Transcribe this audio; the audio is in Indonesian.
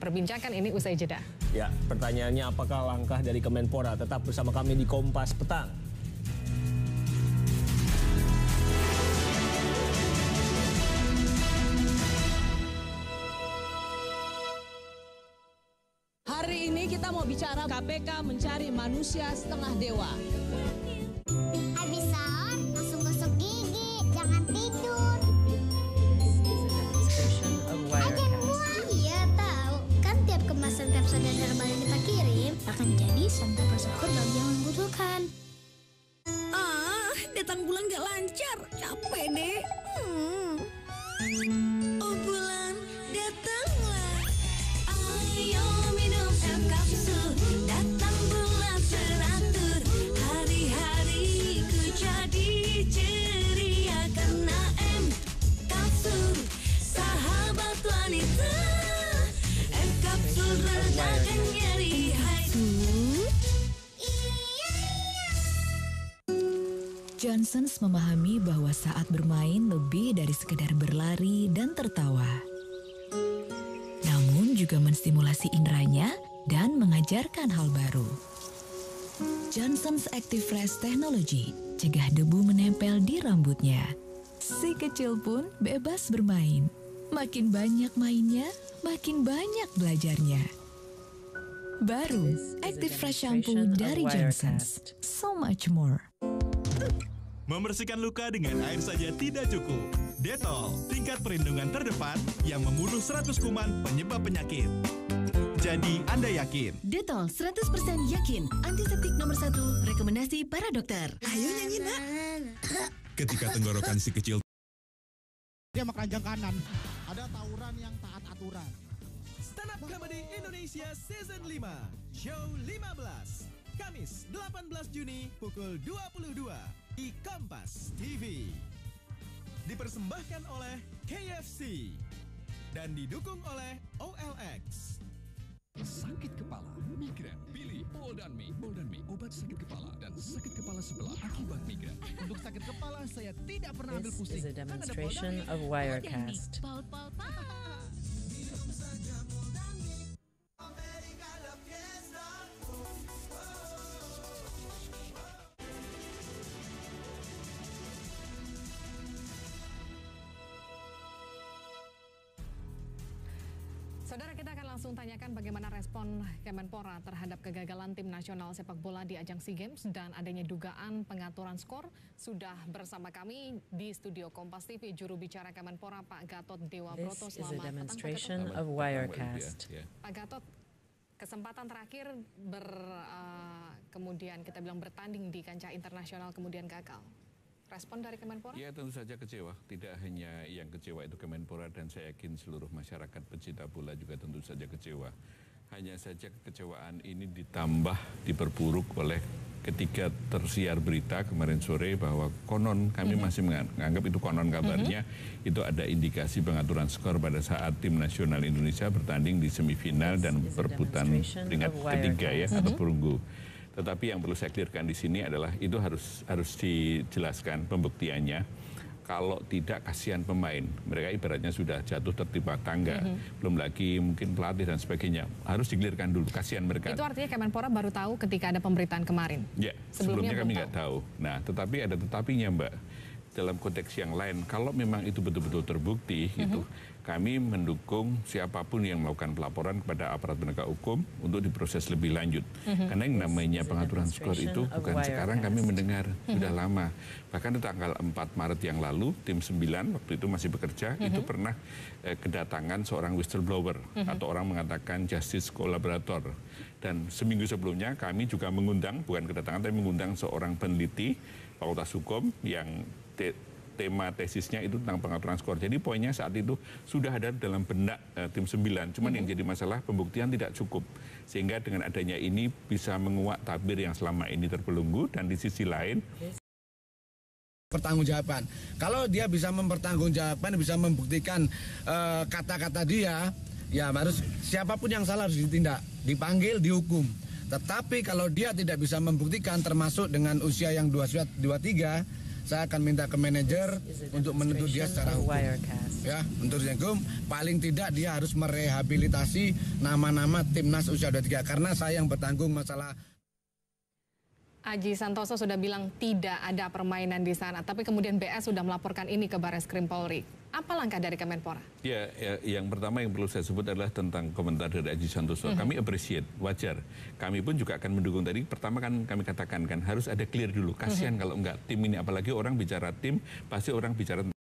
Perbincangan ini usai jeda. Ya, pertanyaannya apakah langkah dari Kemenpora? Tetap bersama kami di Kompas Petang. Hari ini kita mau bicara KPK mencari manusia setengah dewa. Habis sahur, langsung gosok gigi, jangan tidur. Aja buang. Iya tahu, kan tiap kemasan Pepsodent dan herbal yang kita kirim akan jadi santapan sahur bagi yang membutuhkan. Datang bulan gak lancar, capek deh. Oh bulan, datanglah. Ayo minum kapsul, datang bulan teratur. Hari-hariku jadi ceria karena kapsul, sahabat wanita. Kapsul redakan nyeri. Johnson's memahami bahwa saat bermain lebih dari sekedar berlari dan tertawa. Namun juga menstimulasi inderanya dan mengajarkan hal baru. Johnson's Active Fresh Technology cegah debu menempel di rambutnya. Si kecil pun bebas bermain. Makin banyak mainnya, makin banyak belajarnya. Baru Active Fresh Shampoo dari Johnson's. So much more. Membersihkan luka dengan air saja tidak cukup. Dettol, tingkat perlindungan terdepan yang membunuh 100 kuman penyebab penyakit. Jadi Anda yakin? Dettol 100% yakin. Antiseptik nomor 1, rekomendasi para dokter. Ayo nyanyi nak. Ketika tenggorokan si kecil dia sama keranjang kanan. Ada tawuran yang taat aturan. Stand Up Comedy Indonesia Season 5 Show 15 Kamis 18 Juni pukul 22 di Kompas TV. Dipersembahkan oleh KFC dan didukung oleh OLX. Sakit kepala, migren, pilih Poldanmi. Poldanmi, obat sakit kepala dan sakit kepala sebelah akibat migren. Untuk sakit kepala saya tidak pernah ambil pusing. This is a demonstration of Wirecast. Saudara, kita akan langsung tanyakan bagaimana respon Kemenpora terhadap kegagalan tim nasional sepak bola di ajang SEA Games dan adanya dugaan pengaturan skor. Sudah bersama kami di studio Kompas TV juru bicara Kemenpora Pak Gatot Dewa Broto. This is a Selamat demonstration petang, of Wirecast. Pak Gatot, kesempatan terakhir kemudian kita bilang bertanding di kancah internasional kemudian gagal. Respon dari Kemenpora? Ya, tentu saja kecewa. Tidak hanya yang kecewa itu Kemenpora, dan saya yakin seluruh masyarakat pecinta bola juga tentu saja kecewa. Hanya saja kekecewaan ini ditambah, diperburuk oleh ketika tersiar berita kemarin sore bahwa konon, kami masih menganggap itu konon kabarnya, itu ada indikasi pengaturan skor pada saat tim nasional Indonesia bertanding di semifinal dan perebutan peringkat ketiga ya, atau perunggu. Tetapi yang perlu saya clearkan di sini adalah itu harus dijelaskan pembuktiannya. Kalau tidak, kasihan pemain. Mereka ibaratnya sudah jatuh tertimpa tangga. Belum lagi mungkin pelatih dan sebagainya. Harus dikelirkan dulu, kasihan mereka. Itu artinya Kemenpora baru tahu ketika ada pemberitaan kemarin? Ya, sebelumnya kami nggak tahu. Nah, tetapi ada tetapinya, Mbak. Dalam konteks yang lain, kalau memang itu betul-betul terbukti, gitu, kami mendukung siapapun yang melakukan pelaporan kepada aparat penegak hukum untuk diproses lebih lanjut. Karena yang namanya pengaturan skor itu bukan sekarang kami mendengar, sudah lama. Bahkan di tanggal 4 Maret yang lalu, tim 9 waktu itu masih bekerja, itu pernah kedatangan seorang whistleblower atau orang mengatakan justice collaborator. Dan seminggu sebelumnya kami juga mengundang, bukan kedatangan, tapi mengundang seorang peneliti Fakultas Hukum yang tema tesisnya itu tentang pengaturan skor. Jadi poinnya saat itu sudah ada dalam benak tim 9. Cuman yang jadi masalah pembuktian tidak cukup. Sehingga dengan adanya ini bisa menguak tabir yang selama ini terbelenggu, dan di sisi lain pertanggungjawaban. Kalau dia bisa mempertanggungjawabkan, bisa membuktikan kata-kata dia, ya harus siapapun yang salah harus ditindak, dipanggil, dihukum. Tetapi kalau dia tidak bisa membuktikan, termasuk dengan usia yang 23, saya akan minta ke manajer untuk menuntut dia secara hukum. ya, untuk hukum paling tidak dia harus merehabilitasi nama-nama timnas usia 23 karena saya yang bertanggung masalah. Aji Santoso sudah bilang tidak ada permainan di sana, tapi kemudian BS sudah melaporkan ini ke Barreskrim Polri. Apa langkah dari Kemenpora? Ya, yang pertama yang perlu saya sebut adalah tentang komentar dari Aji Santoso. Kami appreciate, wajar. Kami pun juga akan mendukung tadi. Pertama kan kami katakan kan harus ada clear dulu. Kasihan kalau enggak tim ini, apalagi orang bicara tim, pasti orang bicara